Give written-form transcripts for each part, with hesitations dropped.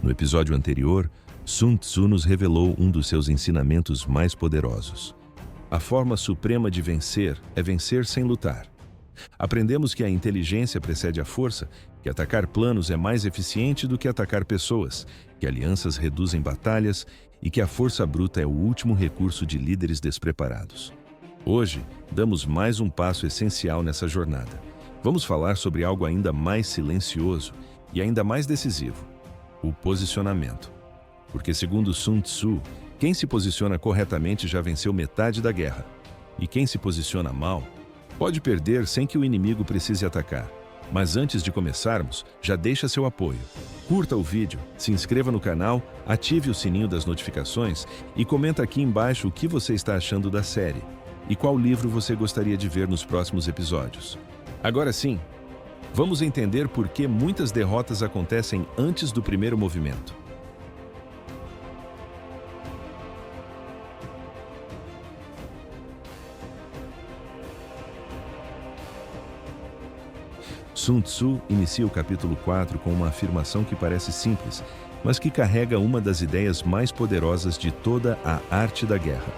No episódio anterior, Sun Tzu nos revelou um dos seus ensinamentos mais poderosos. A forma suprema de vencer é vencer sem lutar. Aprendemos que a inteligência precede a força, que atacar planos é mais eficiente do que atacar pessoas, que alianças reduzem batalhas e que a força bruta é o último recurso de líderes despreparados. Hoje, damos mais um passo essencial nessa jornada. Vamos falar sobre algo ainda mais silencioso e ainda mais decisivo: o posicionamento. Porque, segundo Sun Tzu, quem se posiciona corretamente já venceu metade da guerra. E quem se posiciona mal pode perder sem que o inimigo precise atacar. Mas antes de começarmos, já deixa seu apoio. Curta o vídeo, se inscreva no canal, ative o sininho das notificações e comenta aqui embaixo o que você está achando da série e qual livro você gostaria de ver nos próximos episódios. Agora sim, vamos entender por que muitas derrotas acontecem antes do primeiro movimento. Sun Tzu inicia o capítulo 4 com uma afirmação que parece simples, mas que carrega uma das ideias mais poderosas de toda a arte da guerra.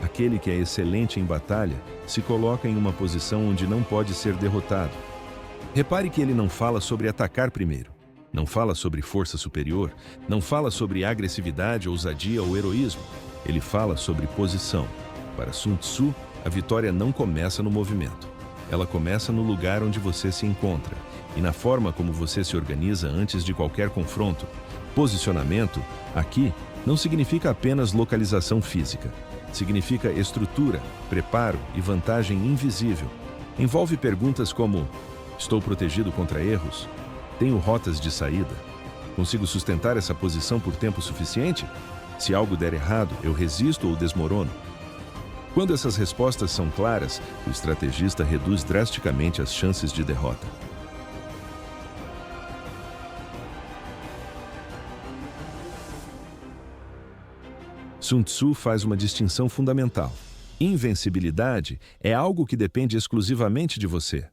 Aquele que é excelente em batalha se coloca em uma posição onde não pode ser derrotado. Repare que ele não fala sobre atacar primeiro, não fala sobre força superior, não fala sobre agressividade, ousadia ou heroísmo. Ele fala sobre posição. Para Sun Tzu, a vitória não começa no movimento. Ela começa no lugar onde você se encontra e na forma como você se organiza antes de qualquer confronto. Posicionamento, aqui, não significa apenas localização física. Significa estrutura, preparo e vantagem invisível. Envolve perguntas como: estou protegido contra erros? Tenho rotas de saída? Consigo sustentar essa posição por tempo suficiente? Se algo der errado, eu resisto ou desmorono? Quando essas respostas são claras, o estrategista reduz drasticamente as chances de derrota. Sun Tzu faz uma distinção fundamental. Invencibilidade é algo que depende exclusivamente de você.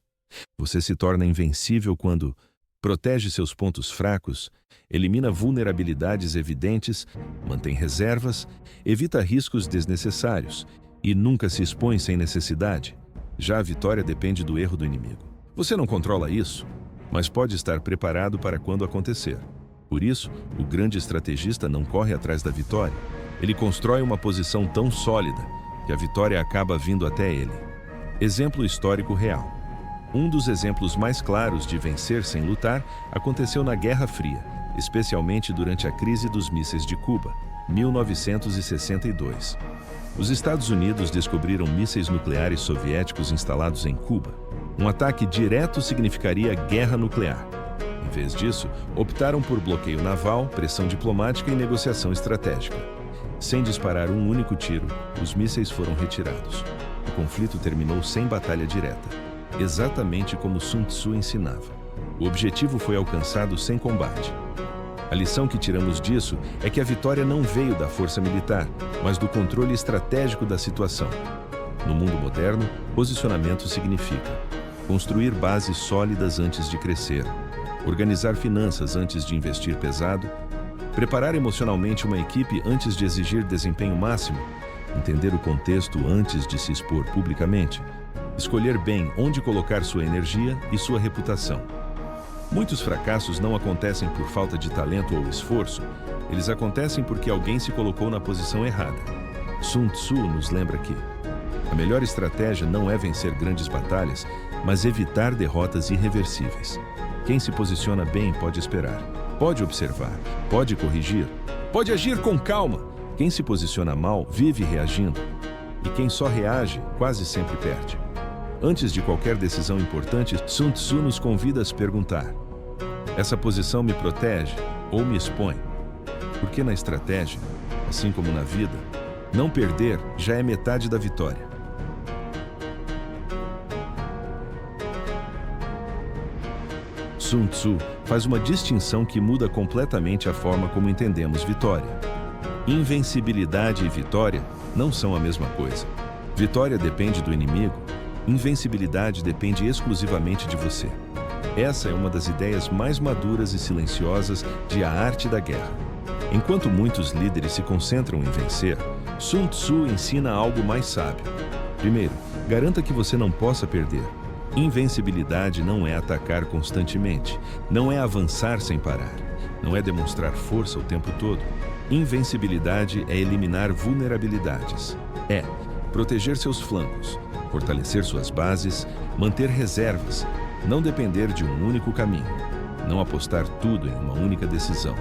Você se torna invencível quando protege seus pontos fracos, elimina vulnerabilidades evidentes, mantém reservas, evita riscos desnecessários e nunca se expõe sem necessidade. Já a vitória depende do erro do inimigo. Você não controla isso, mas pode estar preparado para quando acontecer. Por isso, o grande estrategista não corre atrás da vitória. Ele constrói uma posição tão sólida que a vitória acaba vindo até ele. Exemplo histórico real. Um dos exemplos mais claros de vencer sem lutar aconteceu na Guerra Fria, especialmente durante a crise dos mísseis de Cuba, 1962. Os Estados Unidos descobriram mísseis nucleares soviéticos instalados em Cuba. Um ataque direto significaria guerra nuclear. Em vez disso, optaram por bloqueio naval, pressão diplomática e negociação estratégica. Sem disparar um único tiro, os mísseis foram retirados. O conflito terminou sem batalha direta, exatamente como Sun Tzu ensinava. O objetivo foi alcançado sem combate. A lição que tiramos disso é que a vitória não veio da força militar, mas do controle estratégico da situação. No mundo moderno, posicionamento significa construir bases sólidas antes de crescer, organizar finanças antes de investir pesado, preparar emocionalmente uma equipe antes de exigir desempenho máximo, entender o contexto antes de se expor publicamente, escolher bem onde colocar sua energia e sua reputação. Muitos fracassos não acontecem por falta de talento ou esforço, eles acontecem porque alguém se colocou na posição errada. Sun Tzu nos lembra que a melhor estratégia não é vencer grandes batalhas, mas evitar derrotas irreversíveis. Quem se posiciona bem pode esperar, pode observar, pode corrigir, pode agir com calma. Quem se posiciona mal vive reagindo, e quem só reage quase sempre perde. Antes de qualquer decisão importante, Sun Tzu nos convida a se perguntar: essa posição me protege ou me expõe? Porque na estratégia, assim como na vida, não perder já é metade da vitória. Sun Tzu faz uma distinção que muda completamente a forma como entendemos vitória. Invencibilidade e vitória não são a mesma coisa. Vitória depende do inimigo, invencibilidade depende exclusivamente de você. Essa é uma das ideias mais maduras e silenciosas de A Arte da Guerra. Enquanto muitos líderes se concentram em vencer, Sun Tzu ensina algo mais sábio. Primeiro, garanta que você não possa perder. Invencibilidade não é atacar constantemente, não é avançar sem parar, não é demonstrar força o tempo todo. Invencibilidade é eliminar vulnerabilidades. É proteger seus flancos, fortalecer suas bases, manter reservas, não depender de um único caminho, não apostar tudo em uma única decisão.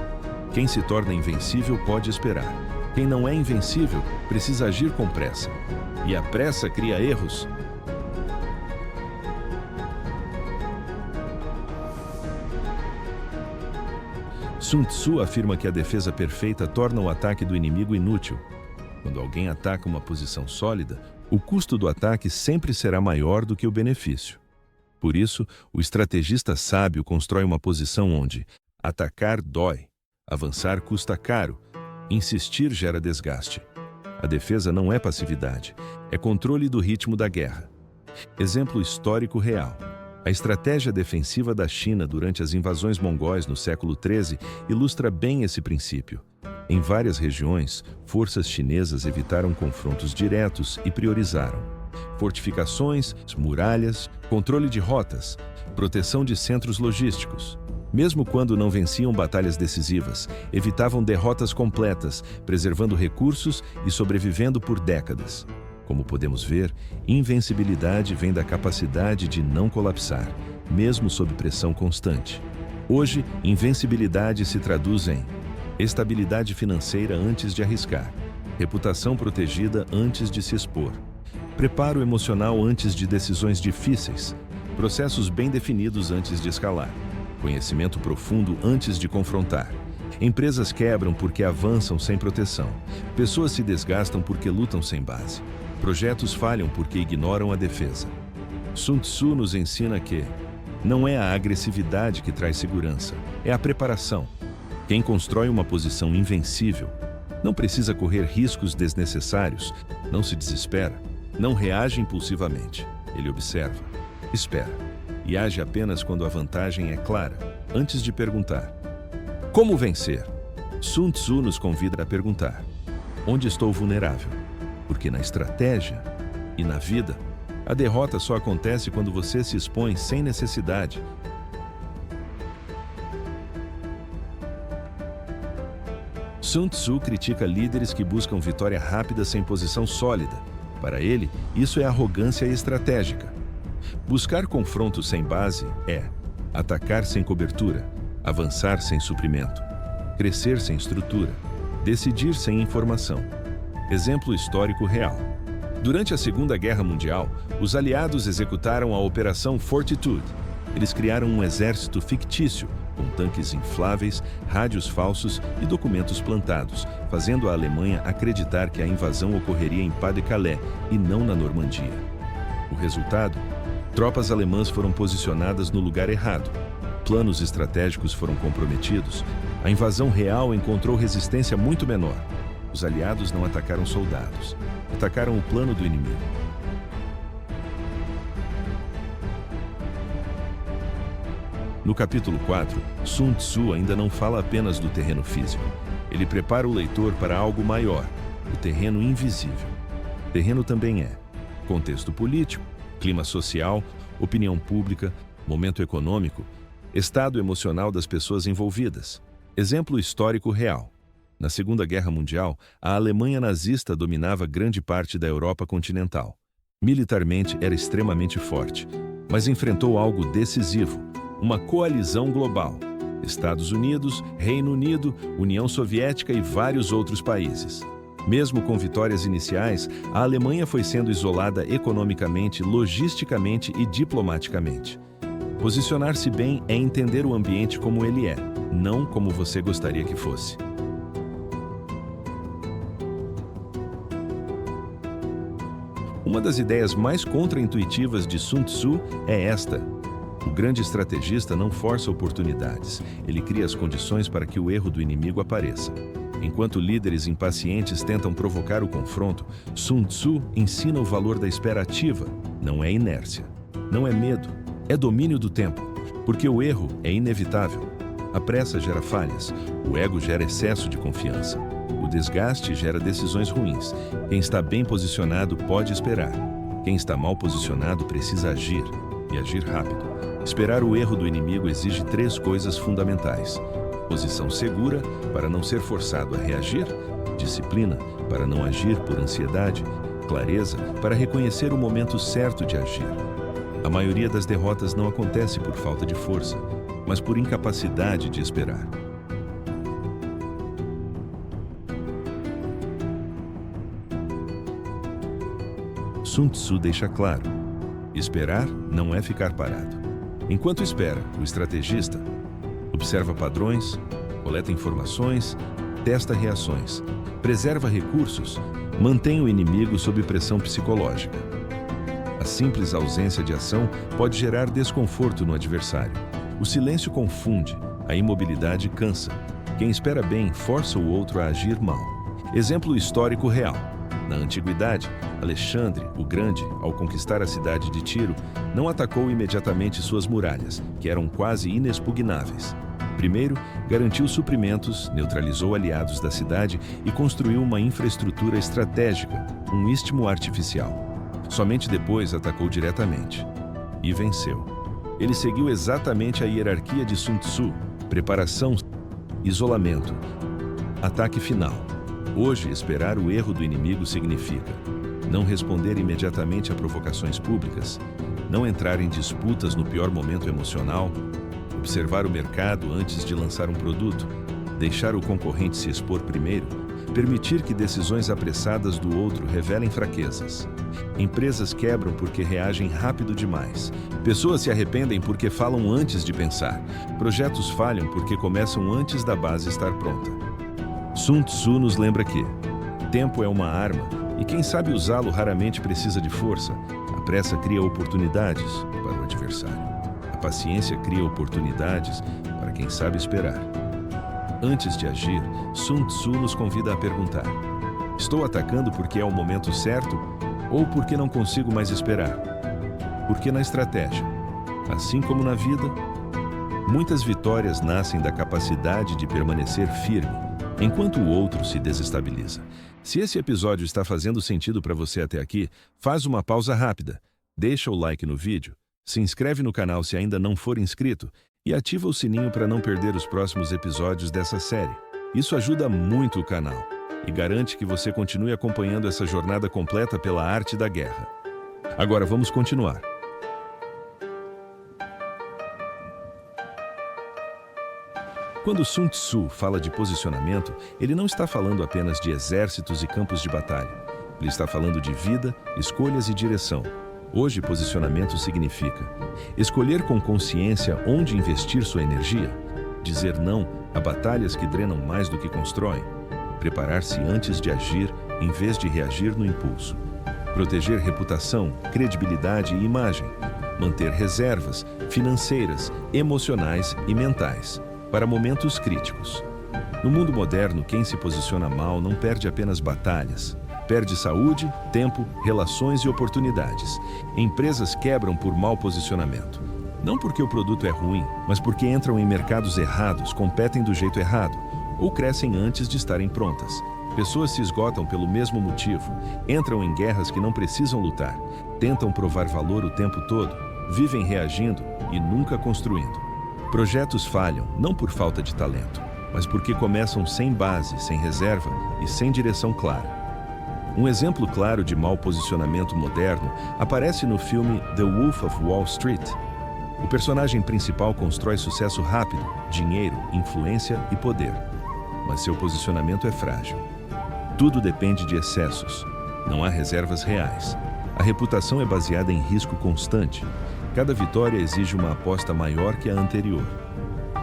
Quem se torna invencível pode esperar. Quem não é invencível precisa agir com pressa. E a pressa cria erros. Sun Tzu afirma que a defesa perfeita torna o ataque do inimigo inútil. Quando alguém ataca uma posição sólida, o custo do ataque sempre será maior do que o benefício. Por isso, o estrategista sábio constrói uma posição onde atacar dói, avançar custa caro, insistir gera desgaste. A defesa não é passividade, é controle do ritmo da guerra. Exemplo histórico real. A estratégia defensiva da China durante as invasões mongóis no século XIII ilustra bem esse princípio. Em várias regiões, forças chinesas evitaram confrontos diretos e priorizaram fortificações, muralhas, controle de rotas, proteção de centros logísticos. Mesmo quando não venciam batalhas decisivas, evitavam derrotas completas, preservando recursos e sobrevivendo por décadas. Como podemos ver, invencibilidade vem da capacidade de não colapsar, mesmo sob pressão constante. Hoje, invencibilidade se traduz em estabilidade financeira antes de arriscar, reputação protegida antes de se expor, preparo emocional antes de decisões difíceis, processos bem definidos antes de escalar, conhecimento profundo antes de confrontar. Empresas quebram porque avançam sem proteção. Pessoas se desgastam porque lutam sem base. Projetos falham porque ignoram a defesa. Sun Tzu nos ensina que não é a agressividade que traz segurança, é a preparação. Quem constrói uma posição invencível não precisa correr riscos desnecessários, não se desespera, não reage impulsivamente. Ele observa, espera e age apenas quando a vantagem é clara, antes de perguntar. Como vencer? Sun Tzu nos convida a perguntar: onde estou vulnerável? Porque na estratégia e na vida, a derrota só acontece quando você se expõe sem necessidade. Sun Tzu critica líderes que buscam vitória rápida sem posição sólida. Para ele, isso é arrogância estratégica. Buscar confronto sem base é atacar sem cobertura, avançar sem suprimento, crescer sem estrutura, decidir sem informação. Exemplo histórico real. Durante a Segunda Guerra Mundial, os aliados executaram a Operação Fortitude. Eles criaram um exército fictício, com tanques infláveis, rádios falsos e documentos plantados, fazendo a Alemanha acreditar que a invasão ocorreria em Pas-de-Calais e não na Normandia. O resultado? Tropas alemãs foram posicionadas no lugar errado. Planos estratégicos foram comprometidos. A invasão real encontrou resistência muito menor. Os aliados não atacaram soldados, atacaram o plano do inimigo. No capítulo 4, Sun Tzu ainda não fala apenas do terreno físico. Ele prepara o leitor para algo maior, o terreno invisível. Terreno também é contexto político, clima social, opinião pública, momento econômico, estado emocional das pessoas envolvidas. Exemplo histórico real. Na Segunda Guerra Mundial, a Alemanha nazista dominava grande parte da Europa continental. Militarmente era extremamente forte, mas enfrentou algo decisivo, uma coalizão global. Estados Unidos, Reino Unido, União Soviética e vários outros países. Mesmo com vitórias iniciais, a Alemanha foi sendo isolada economicamente, logisticamente e diplomaticamente. Posicionar-se bem é entender o ambiente como ele é, não como você gostaria que fosse. Uma das ideias mais contraintuitivas de Sun Tzu é esta: o grande estrategista não força oportunidades, ele cria as condições para que o erro do inimigo apareça. Enquanto líderes impacientes tentam provocar o confronto, Sun Tzu ensina o valor da espera ativa. Não é inércia, não é medo, é domínio do tempo. Porque o erro é inevitável. A pressa gera falhas, o ego gera excesso de confiança. O desgaste gera decisões ruins. Quem está bem posicionado pode esperar. Quem está mal posicionado precisa agir, e agir rápido. Esperar o erro do inimigo exige 3 coisas fundamentais: posição segura, para não ser forçado a reagir; disciplina, para não agir por ansiedade; clareza, para reconhecer o momento certo de agir. A maioria das derrotas não acontece por falta de força, mas por incapacidade de esperar. Sun Tzu deixa claro: esperar não é ficar parado. Enquanto espera, o estrategista observa padrões, coleta informações, testa reações, preserva recursos, mantém o inimigo sob pressão psicológica. A simples ausência de ação pode gerar desconforto no adversário. O silêncio confunde, a imobilidade cansa. Quem espera bem força o outro a agir mal. Exemplo histórico real. Na antiguidade, Alexandre, o Grande, ao conquistar a cidade de Tiro, não atacou imediatamente suas muralhas, que eram quase inexpugnáveis. Primeiro, garantiu suprimentos, neutralizou aliados da cidade e construiu uma infraestrutura estratégica, um istmo artificial. Somente depois atacou diretamente. E venceu. Ele seguiu exatamente a hierarquia de Sun Tzu: preparação, isolamento, ataque final. Hoje, esperar o erro do inimigo significa não responder imediatamente a provocações públicas, não entrar em disputas no pior momento emocional, observar o mercado antes de lançar um produto, deixar o concorrente se expor primeiro, permitir que decisões apressadas do outro revelem fraquezas. Empresas quebram porque reagem rápido demais. Pessoas se arrependem porque falam antes de pensar. Projetos falham porque começam antes da base estar pronta. Sun Tzu nos lembra que tempo é uma arma e quem sabe usá-lo raramente precisa de força. A pressa cria oportunidades para o adversário. A paciência cria oportunidades para quem sabe esperar. Antes de agir, Sun Tzu nos convida a perguntar: estou atacando porque é o momento certo ou porque não consigo mais esperar? Porque na estratégia, assim como na vida, muitas vitórias nascem da capacidade de permanecer firme, enquanto o outro se desestabiliza. Se esse episódio está fazendo sentido para você até aqui, faz uma pausa rápida, deixa o like no vídeo, se inscreve no canal se ainda não for inscrito e ativa o sininho para não perder os próximos episódios dessa série. Isso ajuda muito o canal e garante que você continue acompanhando essa jornada completa pela arte da guerra. Agora vamos continuar. Quando Sun Tzu fala de posicionamento, ele não está falando apenas de exércitos e campos de batalha. Ele está falando de vida, escolhas e direção. Hoje, posicionamento significa escolher com consciência onde investir sua energia, dizer não a batalhas que drenam mais do que constroem, preparar-se antes de agir em vez de reagir no impulso, proteger reputação, credibilidade e imagem, manter reservas financeiras, emocionais e mentais para momentos críticos. No mundo moderno, quem se posiciona mal não perde apenas batalhas, perde saúde, tempo, relações e oportunidades. Empresas quebram por mau posicionamento. Não porque o produto é ruim, mas porque entram em mercados errados, competem do jeito errado, ou crescem antes de estarem prontas. Pessoas se esgotam pelo mesmo motivo, entram em guerras que não precisam lutar, tentam provar valor o tempo todo, vivem reagindo e nunca construindo. Projetos falham, não por falta de talento, mas porque começam sem base, sem reserva e sem direção clara. Um exemplo claro de mau posicionamento moderno aparece no filme The Wolf of Wall Street. O personagem principal constrói sucesso rápido, dinheiro, influência e poder. Mas seu posicionamento é frágil. Tudo depende de excessos. Não há reservas reais. A reputação é baseada em risco constante. Cada vitória exige uma aposta maior que a anterior.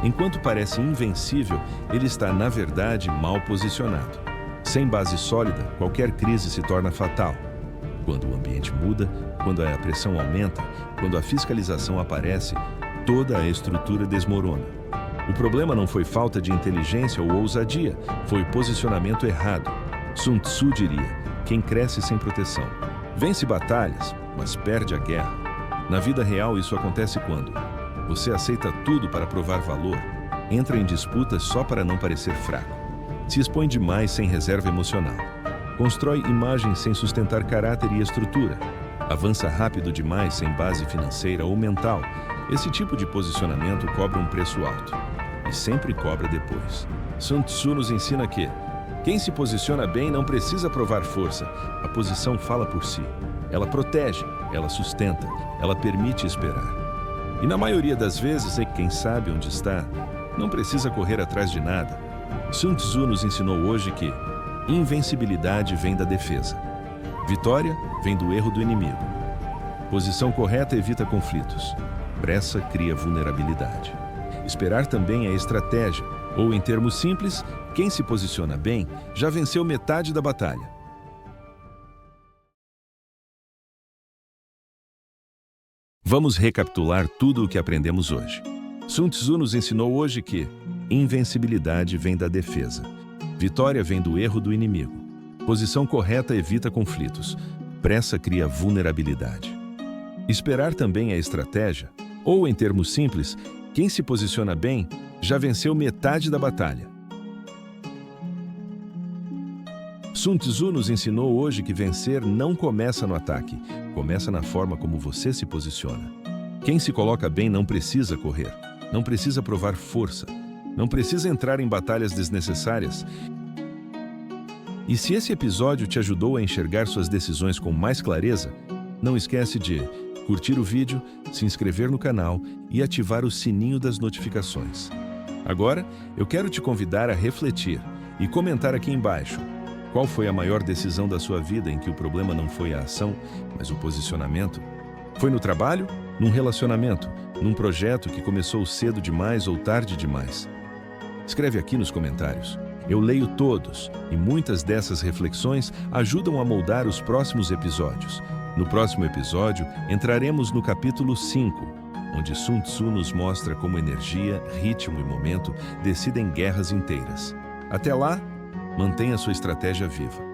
Enquanto parece invencível, ele está, na verdade, mal posicionado. Sem base sólida, qualquer crise se torna fatal. Quando o ambiente muda, quando a pressão aumenta, quando a fiscalização aparece, toda a estrutura desmorona. O problema não foi falta de inteligência ou ousadia, foi posicionamento errado. Sun Tzu diria: quem cresce sem proteção vence batalhas, mas perde a guerra. Na vida real, isso acontece quando Você aceita tudo para provar valor. Entra em disputas só para não parecer fraco. Se expõe demais sem reserva emocional. Constrói imagem sem sustentar caráter e estrutura. Avança rápido demais sem base financeira ou mental. Esse tipo de posicionamento cobra um preço alto. E sempre cobra depois. Sun Tzu nos ensina que quem se posiciona bem não precisa provar força. A posição fala por si. Ela protege, ela sustenta, ela permite esperar. E na maioria das vezes, quem sabe onde está, não precisa correr atrás de nada. Sun Tzu nos ensinou hoje que invencibilidade vem da defesa. Vitória vem do erro do inimigo. Posição correta evita conflitos. Pressa cria vulnerabilidade. Esperar também é estratégia, ou em termos simples, quem se posiciona bem já venceu metade da batalha. Vamos recapitular tudo o que aprendemos hoje. Sun Tzu nos ensinou hoje que invencibilidade vem da defesa. Vitória vem do erro do inimigo. Posição correta evita conflitos. Pressa cria vulnerabilidade. Esperar também é estratégia, ou em termos simples, quem se posiciona bem já venceu metade da batalha. Sun Tzu nos ensinou hoje que vencer não começa no ataque, começa na forma como você se posiciona. Quem se coloca bem não precisa correr, não precisa provar força, não precisa entrar em batalhas desnecessárias. E se esse episódio te ajudou a enxergar suas decisões com mais clareza, não esquece de curtir o vídeo, se inscrever no canal e ativar o sininho das notificações. Agora, eu quero te convidar a refletir e comentar aqui embaixo qual foi a maior decisão da sua vida em que o problema não foi a ação, mas o posicionamento. Foi no trabalho, num relacionamento, num projeto que começou cedo demais ou tarde demais? Escreve aqui nos comentários. Eu leio todos e muitas dessas reflexões ajudam a moldar os próximos episódios. No próximo episódio, entraremos no capítulo 5, onde Sun Tzu nos mostra como energia, ritmo e momento decidem guerras inteiras. Até lá, mantenha sua estratégia viva.